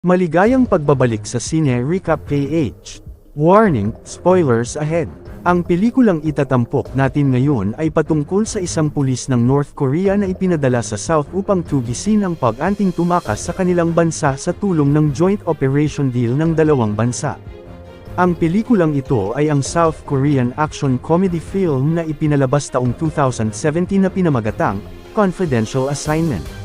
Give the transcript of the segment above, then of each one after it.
Maligayang pagbabalik sa Sine Recap PH. Warning, spoilers ahead. Ang pelikulang itatampok natin ngayon ay patungkol sa isang pulis ng North Korea na ipinadala sa South upang tugisin ang pag-anting tumakas sa kanilang bansa sa tulong ng joint operation deal ng dalawang bansa. Ang pelikulang ito ay ang South Korean action comedy film na ipinalabas taong 2017 na pinamagatang Confidential Assignment.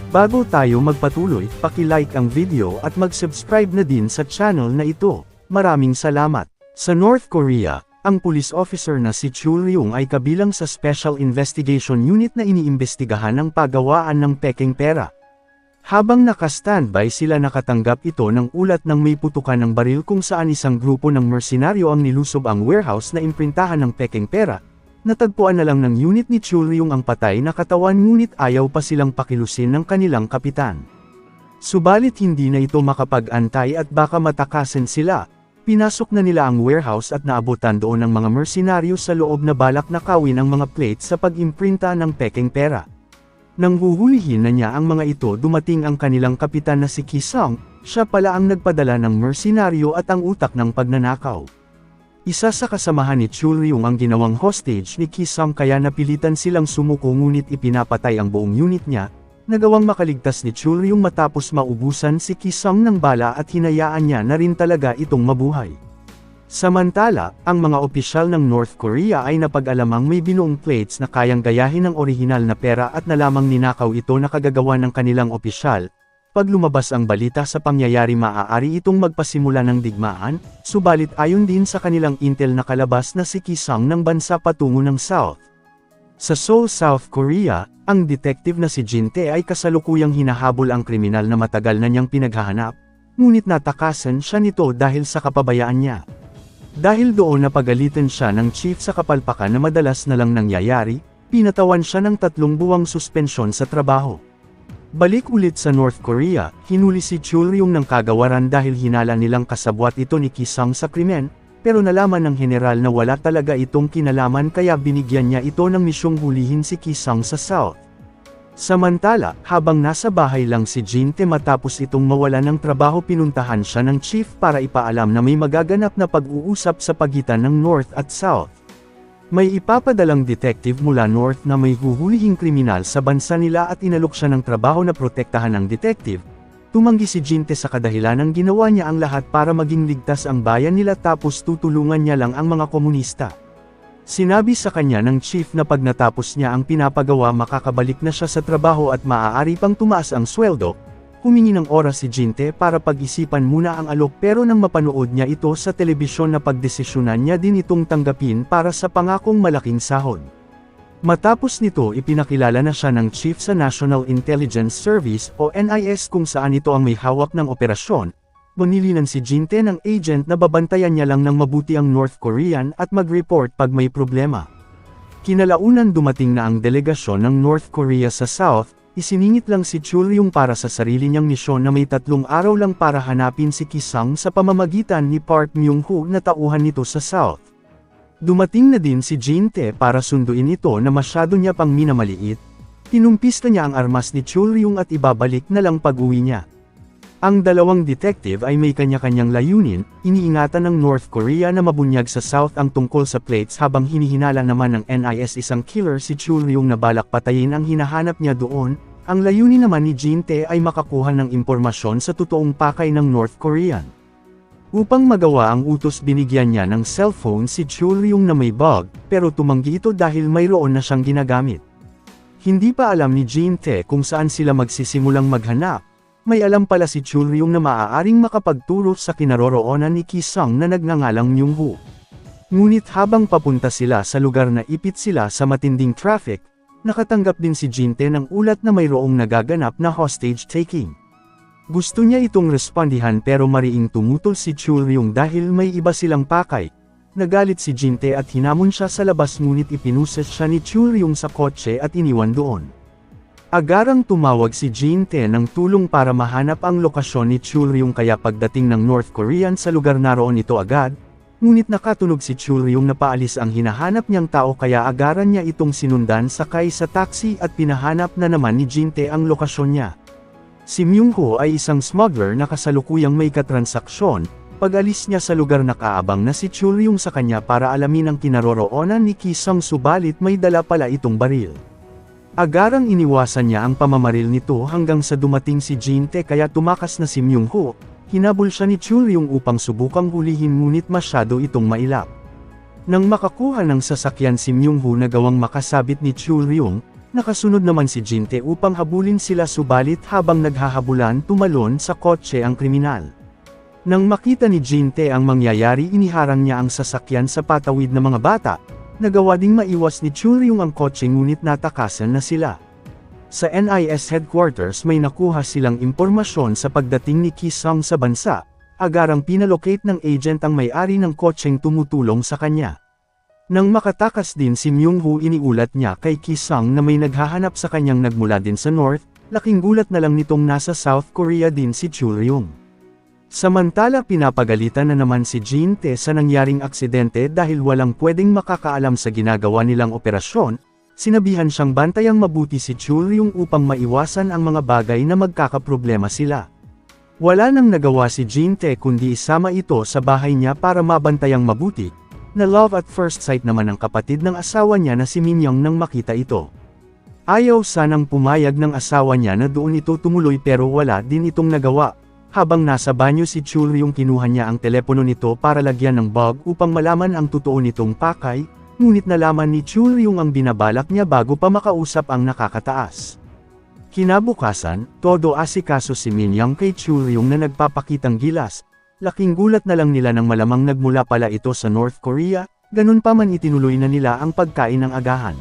Bago tayo magpatuloy, paki-like ang video at mag-subscribe na din sa channel na ito. Maraming salamat. Sa North Korea, ang police officer na si Chul Ryung ay kabilang sa Special Investigation Unit na iniimbestigahan ang paggawaan ng pekeng pera. Habang naka-standby sila nakatanggap ito ng ulat ng may putukan ng baril kung saan isang grupo ng mersenaryo ang nilusob ang warehouse na imprintahan ng pekeng pera. Natagpuan na lang ng unit ni Chul Ryung ang patay na katawan ngunit ayaw pa silang pakilusin ng kanilang kapitan. Subalit hindi na ito makapag-antay at baka matakasan sila. Pinasok na nila ang warehouse at naabutan doon ng mga mersenaryo sa loob na balak nakawin ang mga plates sa pag-imprinta ng pekeng pera. Nang huhulihin na niya ang mga ito, dumating ang kanilang kapitan na si Ki Sung. Siya pala ang nagpadala ng mersenaryo at ang utak ng pagnanakaw. Isa sa kasamahan ni Chul Ryung ang ginawang hostage ni Ki Sung kaya napilitan silang sumuko ngunit ipinapatay ang buong unit niya. Nagawang makaligtas ni Chul Ryung matapos maubusan si Ki Sung ng bala at hinayaan niya na rin talaga itong mabuhay. Samantala, ang mga opisyal ng North Korea ay napag-alamang may binuong plates na kayang gayahin ng orihinal na pera at nalamang ninakaw ito na kagagawa ng kanilang opisyal. Pag lumabas ang balita sa pangyayari maaari itong magpasimula ng digmaan, subalit ayon din sa kanilang intel nakalabas na si Ki Sung ng bansa patungo ng South. Sa Seoul, South Korea, ang detective na si Jin Tae ay kasalukuyang hinahabol ang kriminal na matagal na niyang pinaghahanap, ngunit natakasan siya nito dahil sa kapabayaan niya. Dahil doon napagalitan siya ng chief sa kapalpakan na madalas na lang nangyayari, pinatawan siya ng 3 buwang suspensyon sa trabaho. Balik ulit sa North Korea, hinuli si Chul Ryung ng kagawaran dahil hinala nilang kasabwat ito ni Ki Sung sa krimen, pero nalaman ng general na wala talaga itong kinalaman kaya binigyan niya ito ng misyong hulihin si Ki Sung sa South. Samantala, habang nasa bahay lang si Jin Tae matapos itong mawala ng trabaho pinuntahan siya ng chief para ipaalam na may magaganap na pag-uusap sa pagitan ng North at South. May ipapadalang detective mula North na may huhulihing kriminal sa bansa nila at inalok siya ng trabaho na protektahan ng detective. Tumanggi si Jin Tae sa kadahilanang ginawa niya ang lahat para maging ligtas ang bayan nila tapos tutulungan niya lang ang mga komunista. Sinabi sa kanya ng chief na pag natapos niya ang pinapagawa makakabalik na siya sa trabaho at maaari pang tumaas ang sweldo. Humingi ng oras si Jin Tae para pag-isipan muna ang alok pero nang mapanood niya ito sa telebisyon na pagdesisyonan niya din itong tanggapin para sa pangakong malaking sahod. Matapos nito ipinakilala na siya ng chief sa National Intelligence Service o NIS kung saan ito ang may hawak ng operasyon. Bunilinan si Jin Tae ng agent na babantayan niya lang ng mabuti ang North Korean at mag-report pag may problema. Kinalaunan dumating na ang delegasyon ng North Korea sa South. Isiningit lang si Chul Ryung para sa sarili niyang misyon na may 3 araw lang para hanapin si Ki Sung sa pamamagitan ni Park Myung-ho na tauhan nito sa South. Dumating na din si Jin Tae para sunduin ito na masyado niya pang minamaliit. Tinumpista niya ang armas ni Chul Ryung at ibabalik na lang pag-uwi niya. Ang dalawang detective ay may kanya-kanyang layunin, iniingatan ng North Korea na mabunyag sa South ang tungkol sa plates habang hinihinala naman ng NIS isang killer si Chul Ryung na balak patayin ang hinahanap niya doon. Ang layunin naman ni Jin Tae ay makakuha ng impormasyon sa totoong pakay ng North Korean. Upang magawa ang utos binigyan niya ng cellphone si Chul Ryung na may bug, pero tumanggi ito dahil mayroon na siyang ginagamit. Hindi pa alam ni Jin Tae kung saan sila magsisimulang maghanap. May alam pala si Chul Ryung na maaaring makapagturo sa kinaroroonan ni Ki Sung na nagngangalang Myung-ho. Ngunit habang papunta sila sa lugar na ipit sila sa matinding traffic, nakatanggap din si Jin Tae ng ulat na mayroong nagaganap na hostage taking. Gusto niya itong respondihan pero mariing tumutol si Chul Ryung dahil may iba silang pakay. Nagalit si Jin Tae at hinamon siya sa labas ngunit ipinuses siya ni Chul Ryung sa kotse at iniwan doon. Agarang tumawag si Jin Tae ng tulong para mahanap ang lokasyon ni Chul Ryung kaya pagdating ng North Korean sa lugar naroon ito agad, ngunit nakatunog si Chul Ryung na paalis ang hinahanap niyang tao kaya agaran niya itong sinundan sakay sa taxi at pinahanap na naman ni Jin Tae ang lokasyon niya. Si Myung-ho ay isang smuggler na kasalukuyang may katransaksyon. Pag-alis niya sa lugar nakaabang na si Chul-yung sa kanya para alamin ang kinaroroonan ni Ki-sung subalit may dala pala itong baril. Agarang iniwasan niya ang pamamaril nito hanggang sa dumating si Jin-tae kaya tumakas na si Myung-ho, hinabol siya ni Chul-yung upang subukang hulihin ngunit masyado itong mailap. Nang makakuha ng sasakyan si Myung-ho na gawang makasabit ni Chul-yung, nakasunod naman si Jin-tae upang habulin sila subalit habang naghahabulan tumalon sa kotse ang kriminal. Nang makita ni Jin-tae ang mangyayari iniharang niya ang sasakyan sa patawid ng mga bata, nagawa ding maiwas ni Chul-yung ang kotse ngunit natakasan na sila. Sa NIS headquarters may nakuha silang impormasyon sa pagdating ni Ki-sung sa bansa, agarang pinalocate ng agent ang may-ari ng kotseng tumutulong sa kanya. Nang makatakas din si Myung-ho iniulat niya kay Ki-sung na may naghahanap sa kanyang nagmula din sa North, laking gulat na lang nitong nasa South Korea din si Chul-yung. Samantala pinapagalitan na naman si Jin-tae sa nangyaring aksidente dahil walang pwedeng makakaalam sa ginagawa nilang operasyon, sinabihan siyang bantayang mabuti si Chul-yung upang maiwasan ang mga bagay na magkakaproblema sila. Wala nang nagawa si Jin-tae kundi isama ito sa bahay niya para mabantayang mabuti, na love at first sight naman ang kapatid ng asawa niya na si Min-young nang makita ito. Ayaw sanang pumayag ng asawa niya na doon ito tumuloy pero wala din itong nagawa. Habang nasa banyo si Chul-yung kinuha niya ang telepono nito para lagyan ng bug upang malaman ang totoo nitong pakay, ngunit nalaman ni Chul-yung ang binabalak niya bago pa makausap ang nakakataas. Kinabukasan, todo asikaso si Min-young kay Chul-yung na nagpapakitang gilas, laking gulat na lang nila nang malamang nagmula pala ito sa North Korea, ganun pa man itinuloy na nila ang pagkain ng agahan.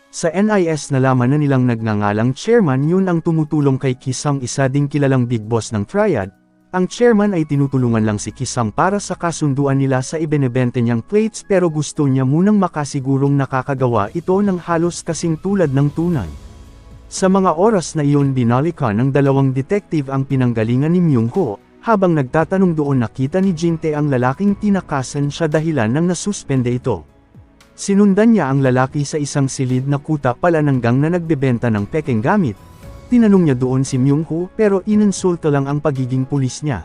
Sa NIS nalaman na nilang nagngangalang chairman yun ang tumutulong kay Ki-sung isa ding kilalang big boss ng Triad, ang chairman ay tinutulungan lang si Ki-sung para sa kasunduan nila sa ibinebente niyang plates pero gusto niya munang makasigurong nakakagawa ito ng halos kasing tulad ng tunay. Sa mga oras na iyon binalikan ng dalawang detective ang pinanggalingan ni Myung-ho, habang nagtatanong doon nakita ni Jin-tae ang lalaking tinakasan siya dahilan ng nasuspende ito. Sinundan niya ang lalaki sa isang silid na kuta palananggang na nagbebenta ng pekeng gamit. Tinanong niya doon si Myung-ho pero inonsulta lang ang pagiging pulis niya.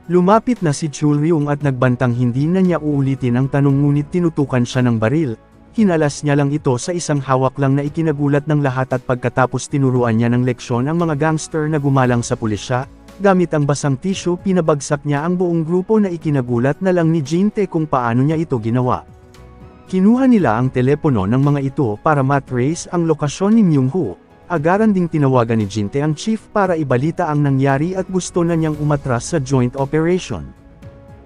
Lumapit na si Chul-yung at nagbantang hindi na niya uulitin ang tanong ngunit tinutukan siya ng baril. Hinalas niya lang ito sa isang hawak lang na ikinagulat ng lahat at pagkatapos tinuruan niya ng leksyon ang mga gangster na gumalang sa pulisya. Gamit ang basang tissue pinabagsak niya ang buong grupo na ikinagulat na lang ni Jin-tae kung paano niya ito ginawa. Kinuha nila ang telepono ng mga ito para matrace ang lokasyon ni Myung-ho, agaran ding tinawagan ni Jin-tae ang chief para ibalita ang nangyari at gusto na niyang umatras sa joint operation.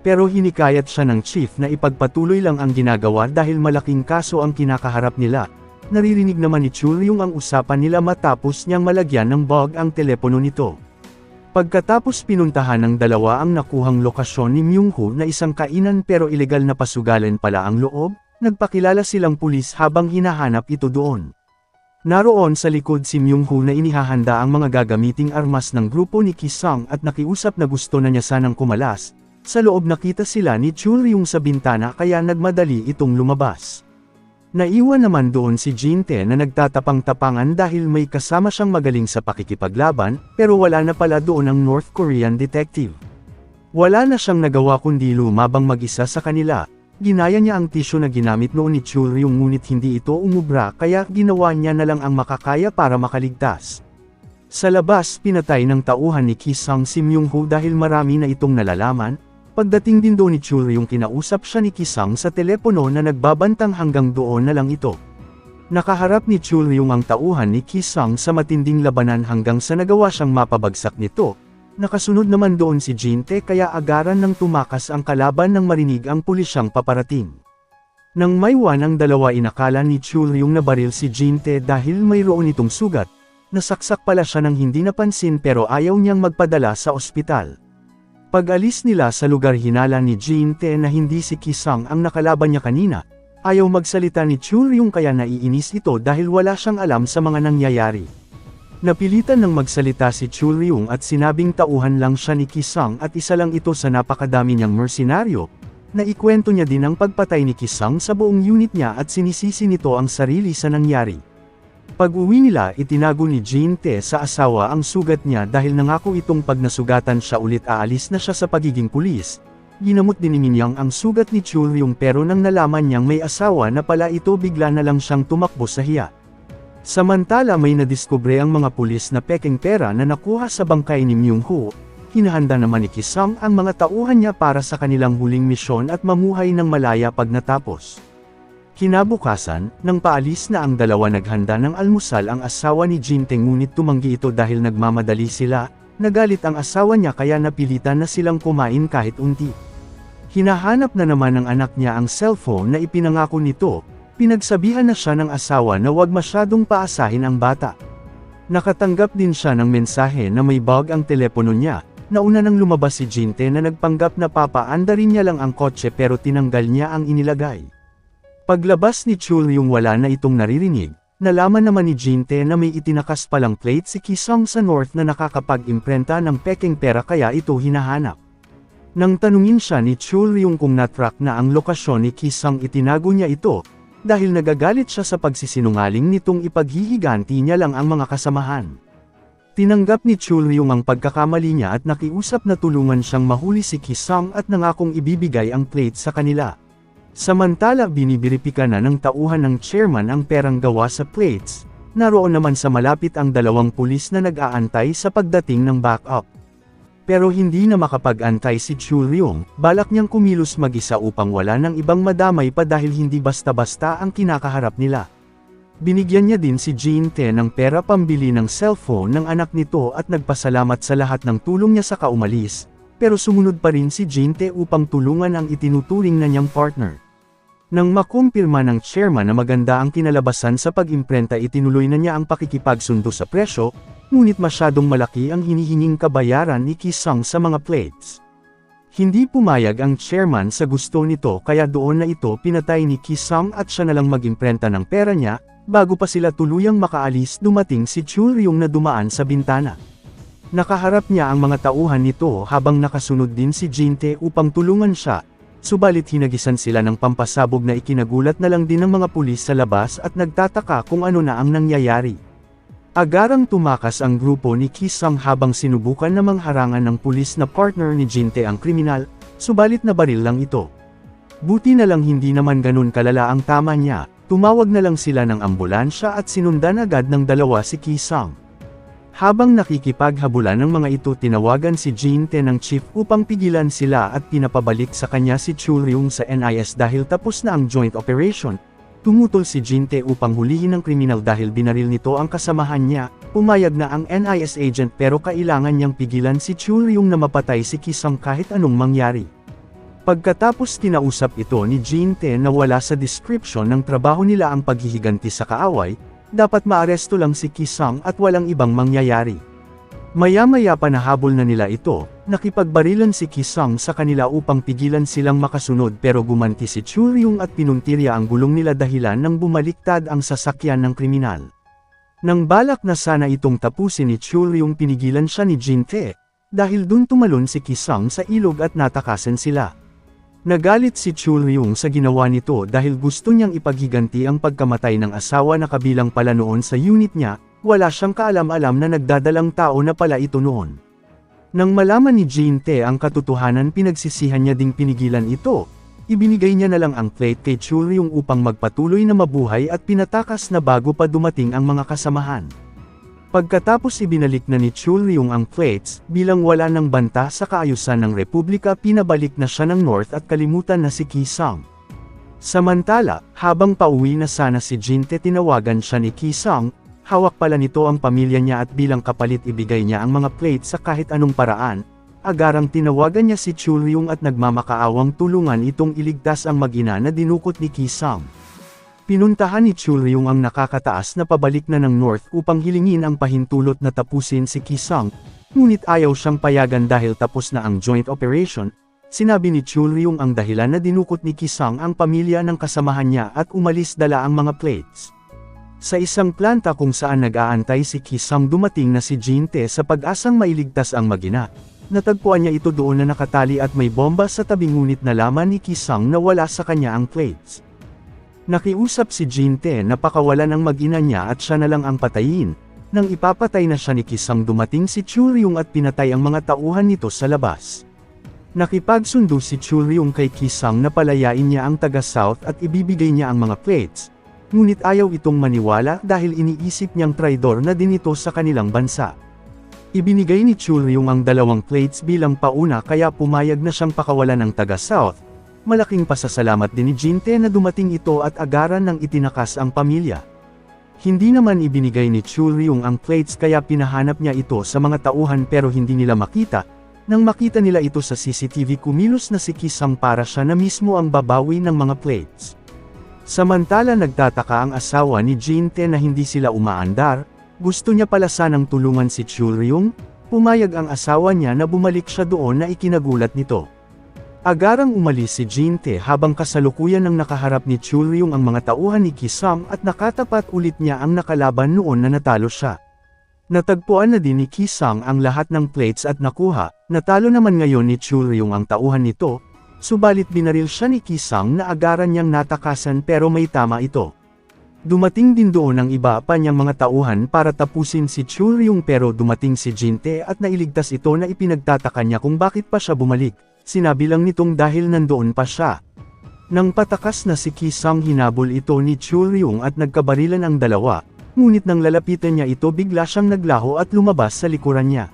Pero hinikayat siya ng chief na ipagpatuloy lang ang ginagawa dahil malaking kaso ang kinakaharap nila. Naririnig naman ni Chul-yung ang usapan nila matapos niyang malagyan ng bug ang telepono nito. Pagkatapos pinuntahan ng dalawa ang nakuhang lokasyon ni Myung-ho na isang kainan pero ilegal na pasugalan pala ang loob, nagpakilala silang pulis habang hinahanap ito doon. Naroon sa likod si Myung-ho na inihahanda ang mga gagamiting armas ng grupo ni Ki-sung at nakiusap na gusto na niya sanang kumalas. Sa loob nakita sila ni Chul-yung sa bintana kaya nagmadali itong lumabas. Naiwan naman doon si Jin-tae na nagtatapang-tapangan dahil may kasama siyang magaling sa pakikipaglaban, pero wala na pala doon ang North Korean detective. Wala na siyang nagawa kundi lumabang mag-isa sa kanila. Ginaya niya ang tissue na ginamit noon ni Chul-yung ngunit hindi ito umubra kaya ginawa niya na lang ang makakaya para makaligtas. Sa labas pinatay ng tauhan ni Ki-sung si Myung-ho dahil marami na itong nalalaman. Pagdating din doon ni Chul-yung kinausap siya ni Ki-sung sa telepono na nagbabantang hanggang doon na lang ito. Nakaharap ni Chul-yung ang tauhan ni Ki-sung sa matinding labanan hanggang sa nagawa siyang mapabagsak nito. Nakasunod naman doon si Jin-tae kaya agaran ng tumakas ang kalaban nang marinig ang pulisyang paparating. Nang maiwan ang dalawa inakala ni Chul-yung nabaril si Jin-tae dahil mayroon itong sugat. Nasaksak pala siya nang hindi napansin pero ayaw niyang magpadala sa ospital. Pag-alis nila sa lugar hinala ni Jin-tae na hindi si Ki-sung ang nakalaban niya kanina. Ayaw magsalita ni Chul-yung kaya naiinis ito dahil wala siyang alam sa mga nangyayari. Napilitan ng magsalita si Chul-yung at sinabing tauhan lang siya ni Ki-sung at isa lang ito sa napakadami niyang mersenaryo. Naikwento niya din ang pagpatay ni Ki-sung sa buong unit niya at sinisisi nito ang sarili sa nangyari. Pag-uwi nila itinago ni Jin-tae sa asawa ang sugat niya dahil nangako itong pag nasugatan siya ulit aalis na siya sa pagiging pulis. Ginamot din ni Min-young ang sugat ni Chul-ryung pero nang nalaman niyang may asawa na pala ito bigla na lang siyang tumakbo sa hiya. Samantala may nadiskubre ang mga pulis na pekeng pera na nakuha sa bangkay ni Myung-ho. Hinahanda naman ni Ki-sung ang mga tauhan niya para sa kanilang huling misyon at mamuhay ng malaya pag natapos. Kinabukasan, nang paalis na ang dalawa naghanda ng almusal ang asawa ni Jin-tae ngunit tumanggi ito dahil nagmamadali sila. Nagalit ang asawa niya kaya napilitan na silang kumain kahit unti. Hinahanap na naman ng anak niya ang cellphone na ipinangako nito, pinagsabihan na siya ng asawa na huwag masyadong paasahin ang bata. Nakatanggap din siya ng mensahe na may bug ang telepono niya. Nauna nang lumabas si Jin-tae na nagpanggap na papaandarin niya lang ang kotse pero tinanggal niya ang inilagay. Paglabas ni Chul-ryung wala na itong naririnig. Nalaman naman ni Jin-tae na may itinakas palang plate si Ki-sung sa north na nakakapag-imprenta ng pekeng pera kaya ito hinahanap. Nang tanungin siya ni Chul-ryung kung na-track na ang lokasyon ni Ki-sung itinago niya ito, dahil nagagalit siya sa pagsisinungaling nitong ipaghihiganti niya lang ang mga kasamahan. Tinanggap ni Chul-ryung ang pagkakamali niya at nakiusap na tulungan siyang mahuli si Ki-sung at nangakong ibibigay ang plate sa kanila. Samantala binibiripika na ng tauhan ng chairman ang perang gawa sa plates, naroon naman sa malapit ang dalawang pulis na nag-aantay sa pagdating ng backup. Pero hindi na makapag-antay si Chul-ryung, balak niyang kumilos mag-isa upang wala ng ibang madamay pa dahil hindi basta-basta ang kinakaharap nila. Binigyan niya din si Jin-tae ng pera pambili ng cellphone ng anak nito at nagpasalamat sa lahat ng tulong niya sa kaumalis, pero sumunod pa rin si Jin-tae upang tulungan ang itinuturing na niyang partner. Nang makumpirma ng chairman na maganda ang kinalabasan sa pag-imprenta itinuloy na niya ang pakikipagsundo sa presyo, ngunit masyadong malaki ang hinihinging kabayaran ni Ki-sung sa mga plates. Hindi pumayag ang chairman sa gusto nito kaya doon na ito pinatay ni Ki-sung at siya na lang mag-imprenta ng pera niya, bago pa sila tuluyang makaalis dumating si Chul-ryung na dumaan sa bintana. Nakaharap niya ang mga tauhan nito habang nakasunod din si Jin-tae upang tulungan siya. Subalit hinagisan sila ng pampasabog na ikinagulat na lang din ng mga pulis sa labas at nagtataka kung ano na ang nangyayari. Agarang tumakas ang grupo ni Ki-sung habang sinubukan na mangharangan ng pulis na partner ni Jin-tae ang kriminal, subalit nabaril lang ito. Buti na lang hindi naman ganun kalala ang tama niya, tumawag na lang sila ng ambulansya at sinundan agad ng dalawa si Ki-sung. Habang nakikipaghabulan ng mga ito tinawagan si Jin-tae ng chief upang pigilan sila at pinapabalik sa kanya si Chul-ryung sa NIS dahil tapos na ang joint operation. Tumutol si Jin-tae upang hulihin ng kriminal dahil binaril nito ang kasamahan niya, pumayag na ang NIS agent pero kailangan niyang pigilan si Chul-ryung na mapatay si Ki-sung kahit anong mangyari. Pagkatapos tinausap ito ni Jin-tae na wala sa description ng trabaho nila ang paghihiganti sa kaaway, dapat maaresto lang si Ki-sung at walang ibang mangyayari. Maya-maya pa nahabol na nila ito, nakipagbarilan si Ki-sung sa kanila upang pigilan silang makasunod pero gumanti si Chul-ryung at pinuntirya ang gulong nila dahilan nang bumaliktad ang sasakyan ng kriminal. Nang balak na sana itong tapusin ni Chul-ryung pinigilan siya ni Jin-tae, dahil dun tumalon si Ki-sung sa ilog at natakasan sila. Nagalit si Chul-ryung sa ginawa nito dahil gusto niyang ipaghiganti ang pagkamatay ng asawa na kabilang pala noon sa unit niya, wala siyang kaalam-alam na nagdadalang tao na pala ito noon. Nang malaman ni Jin-tae ang katotohanan pinagsisihan niya ding pinigilan ito, ibinigay niya na lang ang plate kay Chul-ryung upang magpatuloy na mabuhay at pinatakas na bago pa dumating ang mga kasamahan. Pagkatapos ibinalik na ni Chul-ryung ang plates, bilang wala ng banta sa kaayusan ng Republika pinabalik na siya ng North at kalimutan na si Ki-sung. Samantala, habang pauwi na sana si Jin-tae tinawagan siya ni Ki-sung, hawak pala nito ang pamilya niya at bilang kapalit ibigay niya ang mga plates sa kahit anong paraan, agarang tinawagan niya si Chul-ryung at nagmamakaawang tulungan itong iligtas ang mag-ina na dinukot ni Ki-sung. Pinuntahan ni Chul-ryung ang nakakataas na pabalik na ng North upang hilingin ang pahintulot na tapusin si Ki-sung, ngunit ayaw siyang payagan dahil tapos na ang joint operation. Sinabi ni Chul-ryung ang dahilan na dinukot ni Ki-sung ang pamilya ng kasamahan niya at umalis dala ang mga plates. Sa isang planta kung saan nag-aantay si Ki-sung dumating na si Jin-tae sa pag-asang mailigtas ang mag-ina. Natagpuan niya ito doon na nakatali at may bomba sa tabi ngunit nalaman ni Ki-sung na wala sa kanya ang plates. Nakiusap si Jin-tae na pakawalan ang mag-ina niya at siya na lang ang patayin. Nang ipapatay na siya ni Kisang, dumating si Churyong at pinatay ang mga tauhan nito sa labas. Nakipagsundo si Churyong kay Kisang na palayain niya ang taga-South at ibibigay niya ang mga plates. Ngunit ayaw itong maniwala dahil iniisip niyang traidor na din ito sa kanilang bansa. Ibinigay ni Churyong ang 2 plates bilang pauna kaya pumayag na siyang pakawalan ng taga-South. Malaking pasasalamat din ni Jin-tae na dumating ito at agaran ng itinakas ang pamilya. Hindi naman ibinigay ni Churyong ang plates kaya pinahanap niya ito sa mga tauhan pero hindi nila makita. Nang makita nila ito sa CCTV, kumilos na si Kisang para siya na mismo ang babawi ng mga plates. Samantala nagtataka ang asawa ni Jin-tae na hindi sila umaandar, gusto niya pala sanang tulungan si Churyong, pumayag ang asawa niya na bumalik siya doon na ikinagulat nito. Agarang umalis si Jin-tae habang kasalukuyan ng nakaharap ni Churyong ang mga tauhan ni Kisang at nakatapat ulit niya ang nakalaban noon na natalo siya. Natagpuan na din ni Kisang ang lahat ng plates at nakuha, natalo naman ngayon ni Churyong ang tauhan nito, subalit binaril siya ni Kisang na agaran niyang natakasan pero may tama ito. Dumating din doon ang iba pa niyang mga tauhan para tapusin si Churyong pero dumating si Jin-tae at nailigtas ito na ipinagtataka niya kung bakit pa siya bumalik. Sinabi lang nitong dahil nandoon pa siya. Nang patakas na si Kisang, hinabol ito ni Churyong at nagkabarilan ang dalawa, ngunit nang lalapitan niya ito bigla siyang naglaho at lumabas sa likuran niya.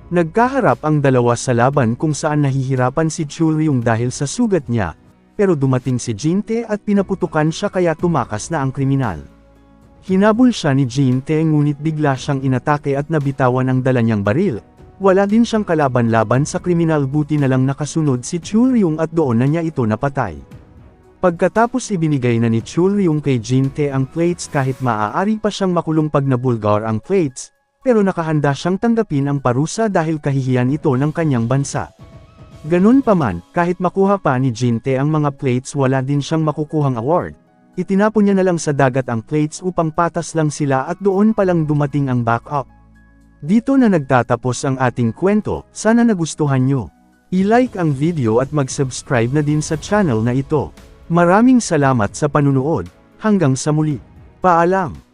Nagkaharap ang dalawa sa laban kung saan nahihirapan si Churyong dahil sa sugat niya, pero dumating si Jin-tae at pinaputukan siya kaya tumakas na ang kriminal. Hinabol siya ni Jin-tae ngunit bigla siyang inatake at nabitawan ang dala niyang baril. Wala din siyang kalaban-laban sa kriminal, buti na lang nakasunod si Churyong at doon na niya ito napatay. Pagkatapos ibinigay na ni Churyong kay Jin-tae ang plates kahit maaari pa siyang makulong pag nabulgar ang plates, pero nakahanda siyang tanggapin ang parusa dahil kahihiyan ito ng kanyang bansa. Ganun pa man, kahit makuha pa ni Jin-tae ang mga plates wala din siyang makukuhang award. Itinapon niya na lang sa dagat ang plates upang patas lang sila at doon palang dumating ang backup. Dito na nagtatapos ang ating kwento, sana nagustuhan nyo. I-like ang video at mag-subscribe na din sa channel na ito. Maraming salamat sa panunood, hanggang sa muli. Paalam!